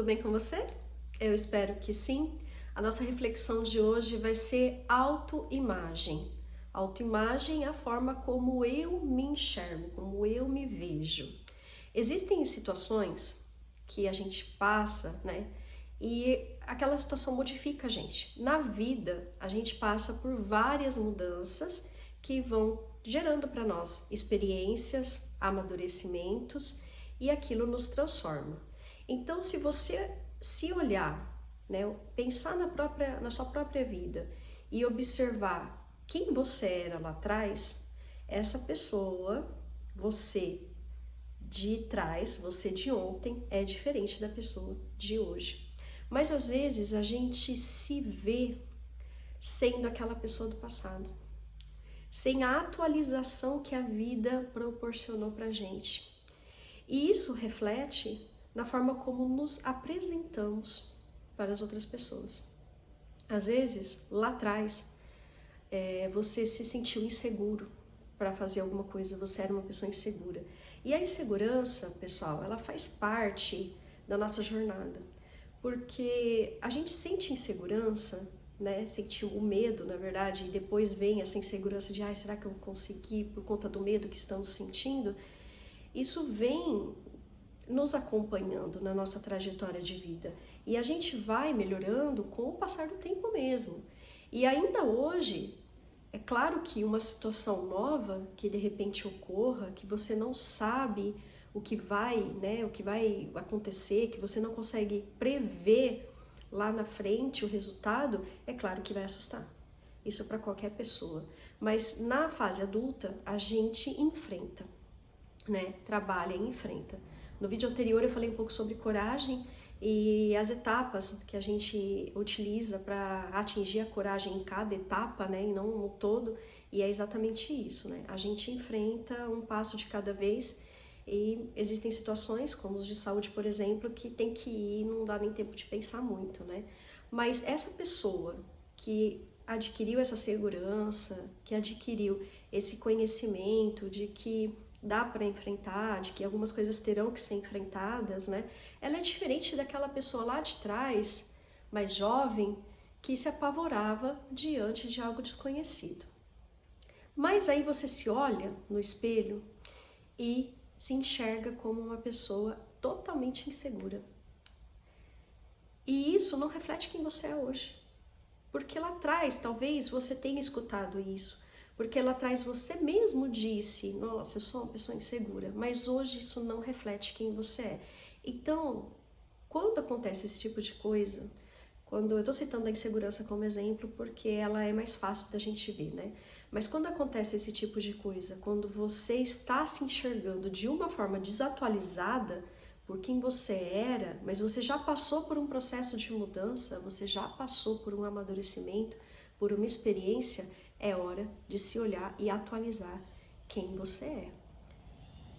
bem com você? Eu espero que sim. A nossa reflexão de hoje vai ser autoimagem. Autoimagem é a forma como eu me enxergo, como eu me vejo. Existem situações que a gente passa, né? E aquela situação modifica a gente. Na vida, a gente passa por várias mudanças que vão gerando para nós experiências, amadurecimentos e aquilo nos transforma. Então, se você se olhar, né, pensar na sua própria vida e observar quem você era lá atrás, essa pessoa, você de trás, você de ontem, é diferente da pessoa de hoje. Mas às vezes a gente se vê sendo aquela pessoa do passado, sem a atualização que a vida proporcionou pra gente. E isso reflete na forma como nos apresentamos para as outras pessoas. Às vezes, lá atrás, você se sentiu inseguro para fazer alguma coisa, você era uma pessoa insegura. E a insegurança, pessoal, ela faz parte da nossa jornada, porque a gente sente insegurança, né? Sente o medo, na verdade, e depois vem essa insegurança de, será que eu vou conseguir por conta do medo que estamos sentindo? Isso vem nos acompanhando na nossa trajetória de vida. E a gente vai melhorando com o passar do tempo mesmo. E ainda hoje, é claro que uma situação nova que de repente ocorra, que você não sabe o que vai, né, o que vai acontecer, que você não consegue prever lá na frente o resultado, é claro que vai assustar. Isso para qualquer pessoa. Mas na fase adulta, a gente enfrenta, né? Trabalha e enfrenta. No vídeo anterior eu falei um pouco sobre coragem e as etapas que a gente utiliza para atingir a coragem em cada etapa, né, e não no todo, e é exatamente isso, né? A gente enfrenta um passo de cada vez e existem situações, como os de saúde, por exemplo, que tem que ir, não dá nem tempo de pensar muito, né? Mas essa pessoa que adquiriu essa segurança, que adquiriu esse conhecimento de que dá para enfrentar, de que algumas coisas terão que ser enfrentadas, né? Ela é diferente daquela pessoa lá de trás, mais jovem, que se apavorava diante de algo desconhecido. Mas aí você se olha no espelho e se enxerga como uma pessoa totalmente insegura. E isso não reflete quem você é hoje. Porque lá atrás, talvez você tenha escutado isso, porque lá atrás você mesmo disse, nossa, eu sou uma pessoa insegura, mas hoje isso não reflete quem você é. Então, quando acontece esse tipo de coisa, quando eu estou citando a insegurança como exemplo, porque ela é mais fácil da gente ver, né? Mas quando acontece esse tipo de coisa, quando você está se enxergando de uma forma desatualizada por quem você era, mas você já passou por um processo de mudança, você já passou por um amadurecimento, por uma experiência, é hora de se olhar e atualizar quem você é.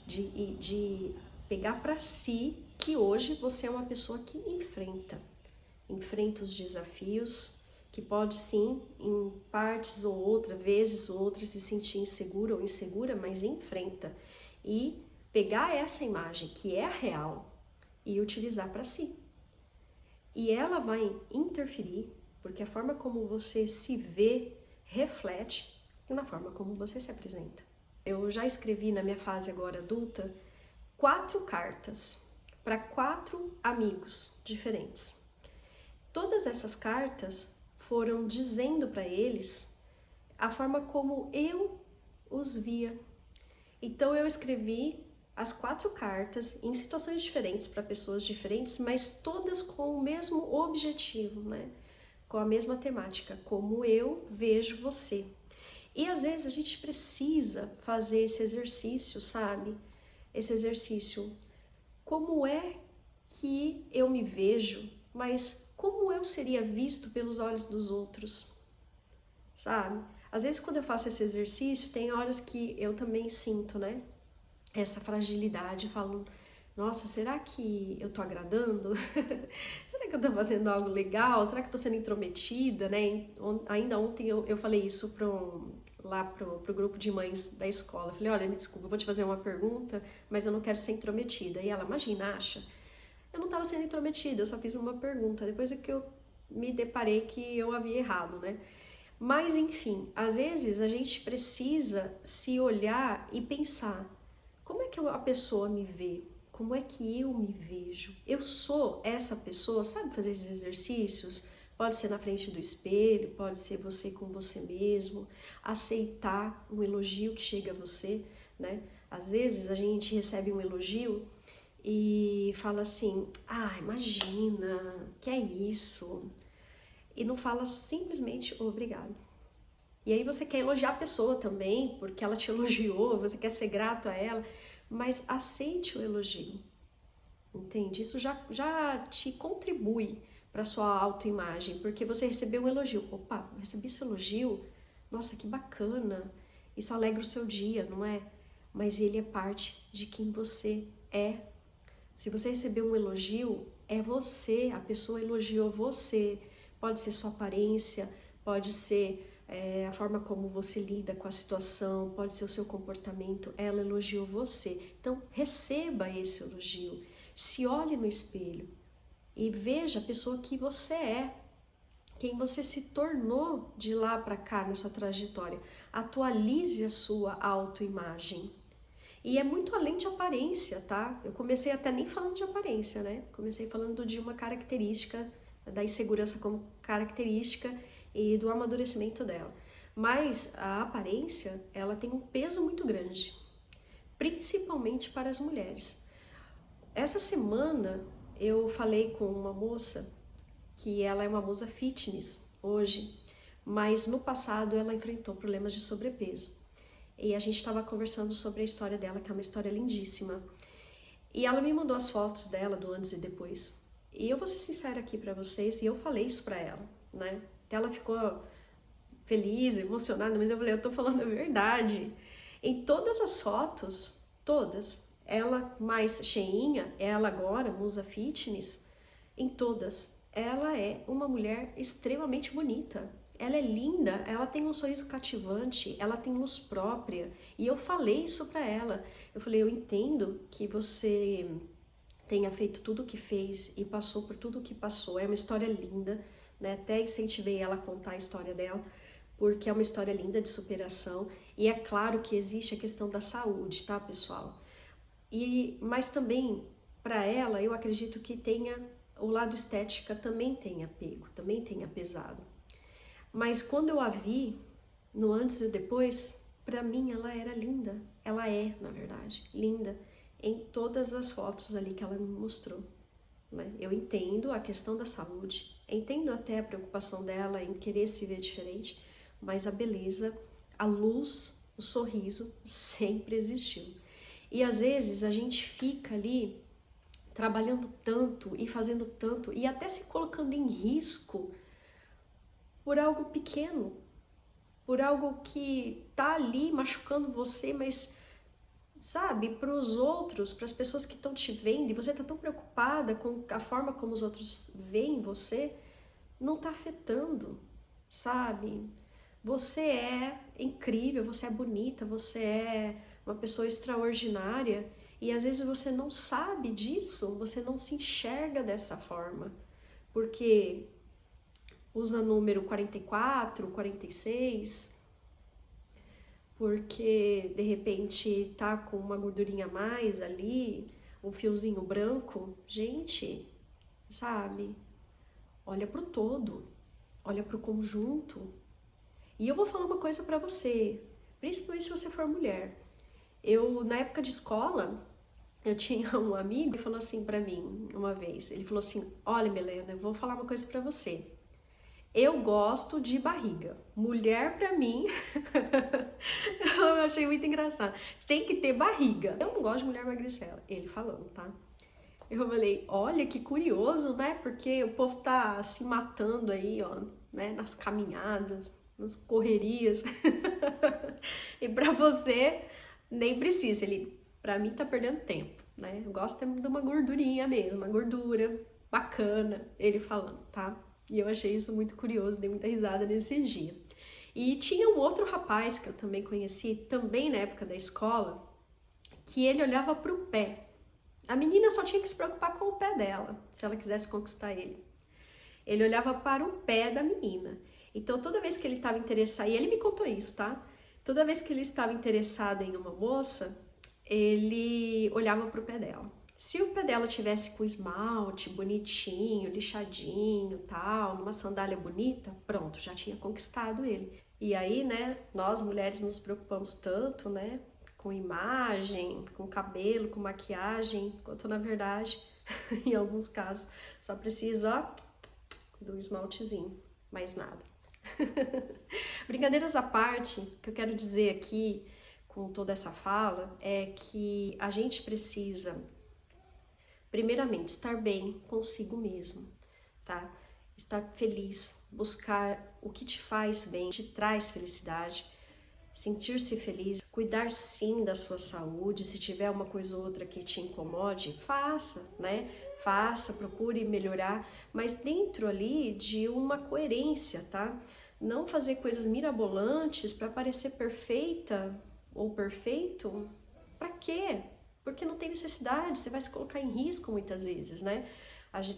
De pegar para si que hoje você é uma pessoa que enfrenta os desafios, que pode sim, em partes ou outras, vezes ou outras, se sentir insegura ou insegura, mas enfrenta. E pegar essa imagem, que é a real, e utilizar para si. E ela vai interferir, porque a forma como você se vê reflete na forma como você se apresenta. Eu já escrevi na minha fase agora adulta 4 cartas para 4 amigos diferentes. Todas essas cartas foram dizendo para eles a forma como eu os via. Então eu escrevi as 4 cartas em situações diferentes para pessoas diferentes, mas todas com o mesmo objetivo, né? Com a mesma temática, como eu vejo você. E às vezes a gente precisa fazer esse exercício, sabe? Esse exercício, como é que eu me vejo, mas como eu seria visto pelos olhos dos outros, sabe? Às vezes quando eu faço esse exercício, tem horas que eu também sinto, né? Essa fragilidade, falo, nossa, será que eu tô agradando? Será que eu tô fazendo algo legal? Será que eu tô sendo intrometida, né? Ainda ontem eu falei isso lá pro grupo de mães da escola. Falei, olha, me desculpa, eu vou te fazer uma pergunta, mas eu não quero ser intrometida. E ela, imagina, acha? Eu não estava sendo intrometida, eu só fiz uma pergunta. Depois é que eu me deparei que eu havia errado, né? Mas enfim, às vezes a gente precisa se olhar e pensar: como é que a pessoa me vê? Como é que eu me vejo? Eu sou essa pessoa? Sabe fazer esses exercícios? Pode ser na frente do espelho, pode ser você com você mesmo, aceitar um elogio que chega a você, né? Às vezes a gente recebe um elogio e fala assim: ah, imagina, que é isso? E não fala simplesmente obrigado. E aí você quer elogiar a pessoa também, porque ela te elogiou, você quer ser grato a ela, mas aceite o elogio, entende? Isso já te contribui para sua autoimagem, porque você recebeu um elogio. Opa, recebi esse elogio, nossa, que bacana, isso alegra o seu dia, não é? Mas ele é parte de quem você é. Se você recebeu um elogio, é você, a pessoa elogiou você. Pode ser sua aparência, pode ser a forma como você lida com a situação, pode ser o seu comportamento, ela elogiou você. Então, receba esse elogio, se olhe no espelho e veja a pessoa que você é, quem você se tornou de lá para cá na sua trajetória. Atualize a sua autoimagem. E é muito além de aparência, tá? Eu comecei até nem falando de aparência, né? Comecei falando de uma característica, da insegurança como característica e do amadurecimento dela. Mas a aparência, ela tem um peso muito grande, principalmente para as mulheres. Essa semana eu falei com uma moça que ela é uma moça fitness hoje, mas no passado ela enfrentou problemas de sobrepeso. E a gente estava conversando sobre a história dela, que é uma história lindíssima. E ela me mandou as fotos dela do antes e depois. E eu vou ser sincera aqui para vocês, e eu falei isso para ela, né? Ela ficou feliz, emocionada, mas eu falei, eu tô falando a verdade. Em todas as fotos, todas, ela mais cheinha, ela agora, musa fitness, em todas, ela é uma mulher extremamente bonita. Ela é linda, ela tem um sorriso cativante, ela tem luz própria. E eu falei isso para ela. Eu falei, eu entendo que você tenha feito tudo o que fez e passou por tudo o que passou. É uma história linda, né? Até incentivei ela a contar a história dela, porque é uma história linda de superação. E é claro que existe a questão da saúde, tá, pessoal? Mas também, para ela, eu acredito que tenha o lado estética também tenha pego, também tenha pesado. Mas quando eu a vi, no antes e depois, para mim ela era linda. Ela é, na verdade, linda em todas as fotos ali que ela me mostrou, né? Eu entendo a questão da saúde, entendo até a preocupação dela em querer se ver diferente, mas a beleza, a luz, o sorriso sempre existiu. E às vezes a gente fica ali trabalhando tanto e fazendo tanto e até se colocando em risco por algo pequeno, por algo que tá ali machucando você, mas sabe, para os outros, para as pessoas que estão te vendo, e você tá tão preocupada com a forma como os outros veem você, não tá afetando, sabe? Você é incrível, você é bonita, você é uma pessoa extraordinária, e às vezes você não sabe disso, você não se enxerga dessa forma, porque usa número 44, 46, porque de repente tá com uma gordurinha a mais ali, um fiozinho branco. Gente, sabe? Olha pro todo, olha pro conjunto. E eu vou falar uma coisa pra você, principalmente se você for mulher. Eu, na época de escola, eu tinha um amigo que falou assim pra mim uma vez. Ele falou assim: olha, Milena, eu vou falar uma coisa pra você. Eu gosto de barriga. Mulher pra mim, eu achei muito engraçado. Tem que ter barriga. Eu não gosto de mulher magricela. Ele falando, tá? Eu falei, olha que curioso, né? Porque o povo tá se matando aí, ó, né? Nas caminhadas, nas correrias. E pra você, nem precisa. Ele, pra mim, tá perdendo tempo, né? Eu gosto de uma gordurinha mesmo, uma gordura bacana. Ele falando, tá? E eu achei isso muito curioso, dei muita risada nesse dia. E tinha um outro rapaz que eu também conheci, também na época da escola, que ele olhava para o pé. A menina só tinha que se preocupar com o pé dela, se ela quisesse conquistar ele. Ele olhava para o pé da menina. Então, toda vez que ele estava interessado, e ele me contou isso, tá? Toda vez que ele estava interessado em uma moça, ele olhava para o pé dela. Se o pé dela tivesse com esmalte bonitinho, lixadinho, tal, numa sandália bonita, pronto, já tinha conquistado ele. E aí, né, nós mulheres nos preocupamos tanto, né, com imagem, com cabelo, com maquiagem, enquanto na verdade, em alguns casos, só precisa, ó, do esmaltezinho, mais nada. Brincadeiras à parte, o que eu quero dizer aqui com toda essa fala é que a gente precisa, primeiramente, estar bem consigo mesmo, tá? Estar feliz, buscar o que te faz bem, te traz felicidade, sentir-se feliz, cuidar sim da sua saúde, se tiver uma coisa ou outra que te incomode, faça, né? Faça, procure melhorar, mas dentro ali de uma coerência, tá? Não fazer coisas mirabolantes para parecer perfeita ou perfeito, para quê? Porque não tem necessidade, você vai se colocar em risco muitas vezes, né?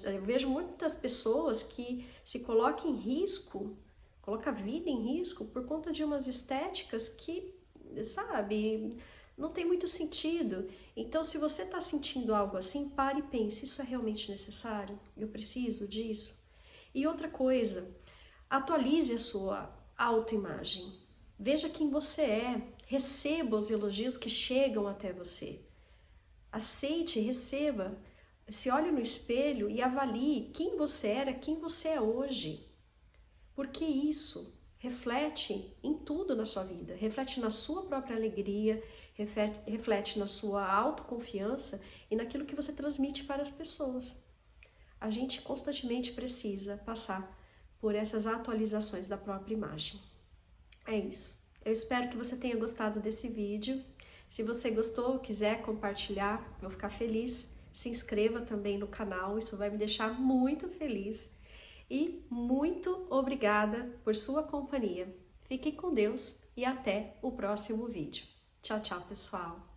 Eu vejo muitas pessoas que se colocam em risco, coloca a vida em risco por conta de umas estéticas que, sabe, não tem muito sentido. Então, se você está sentindo algo assim, pare e pense, isso é realmente necessário? Eu preciso disso? E outra coisa, atualize a sua autoimagem. Veja quem você é, receba os elogios que chegam até você. Aceite, receba, se olhe no espelho e avalie quem você era, quem você é hoje. Porque isso reflete em tudo na sua vida, reflete na sua própria alegria, reflete na sua autoconfiança e naquilo que você transmite para as pessoas. A gente constantemente precisa passar por essas atualizações da própria imagem. É isso. Eu espero que você tenha gostado desse vídeo. Se você gostou, quiser compartilhar, vou ficar feliz. Se inscreva também no canal, isso vai me deixar muito feliz. E muito obrigada por sua companhia. Fiquem com Deus e até o próximo vídeo. Tchau, tchau, pessoal!